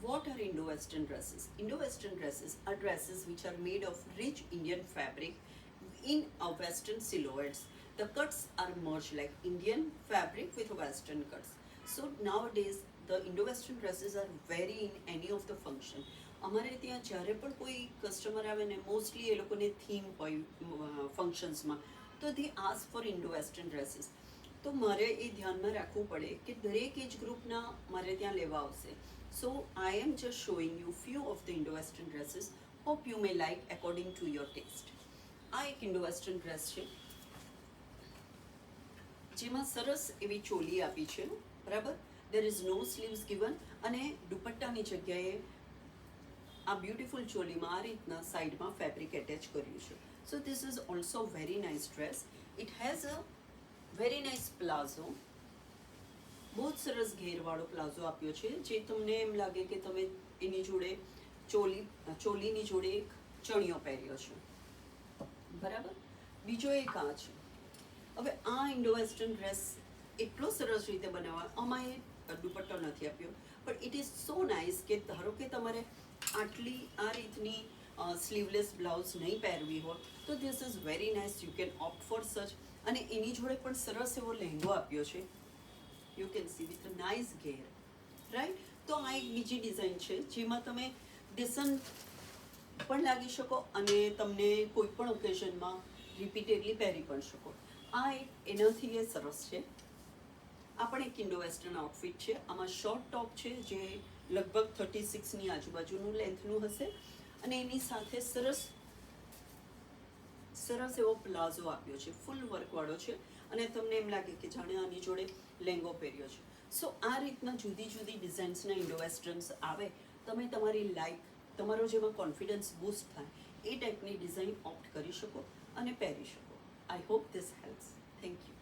What are Indo-Western dresses? Indo-Western dresses are dresses which are made of rich Indian fabric in a Western silhouettes. The cuts are merged like Indian fabric with Western cuts. So nowadays the Indo-Western dresses are very in any of the function. અમારે ત્યાં જ્યારે પણ કોઈ customer આવે ને mostly એ લોકોને theme હોય ફંક્શન્સમાં તો they ask for indo western dresses. તો મારે એ ધ્યાનમાં રાખવું પડે કે દરેક એજ ગ્રુપના મારે ત્યાં લેવા આવશે. So I am just showing you few of the indo western dresses. Hope you may like according to your taste. આ એક ઇન્ડો વેસ્ટર્ન ડ્રેસ છે જેમાં સરસ એવી ચોલી આપી છે, બરાબર. There is no sleeves given અને દુપટ્ટાની જગ્યાએ આ બ્યુટિફુલ ચોલીમાં આ રીતના સાઈડમાં ફેબ્રિક એટેચ કર્યું છે. So this is also very nice dress. It has a very nice palazzo. બહુ જ સરસ ઘેરવાળો પ્લાઝો આપ્યો છે જે તમને એમ લાગે કે તમે એની જોડે ચોલીની જોડે એક ચણિયો પહેર્યો છે, બરાબર. બીજો એક આ છે. હવે આ ઇન્ડો વેસ્ટર્ન ડ્રેસ એટલો સરસ રીતે બનાવવા, આમાં એ દુપટ્ટો નથી આપ્યો, પણ ઇટ ઇઝ સો નાઇસ કે ધારો કે તમારે આટલી આ રીતની સ્લીવલેસ બ્લાઉઝ નહીં પહેરવી હોય તો this is very nice. You can opt for such. અને એની જોડે પણ સરસ એવો લહેંગો આપ્યો છે. You can see with a nice ઘેર, રાઈટ. તો આ એક બીજી ડિઝાઇન છે જેમાં તમે ડિસન્ટ પણ લાગી શકો અને તમને કોઈ પણ ઓકેઝનમાં રિપીટેડલી પહેરી પણ શકો. આ એક એનાથી એ સરસ છે. આ પણ એક ઇન્ડો વેસ્ટર્ન આઉટફિટ છે. આમાં શોર્ટ ટોપ છે જે લગભગ 36ની આજુબાજુનું લેન્થનું હશે અને એની સાથે સરસ સરસ એવો પ્લાઝો આપ્યો છે, ફૂલ વર્કવાળો છે અને તમને એમ લાગે કે જાણે આની જોડે લેંગો પહેર્યો છે. સો આ રીતના જુદી જુદી ડિઝાઇન્સના ઇન્ડો વેસ્ટર્ન્સ આવે. તમે તમારી લાઈક, તમારો જેમાં કોન્ફિડન્સ બૂસ્ટ થાય એ ટાઈપની ડિઝાઇન ઓપ્ટ કરી શકો અને પહેરી શકો. I hope this helps. Thank you.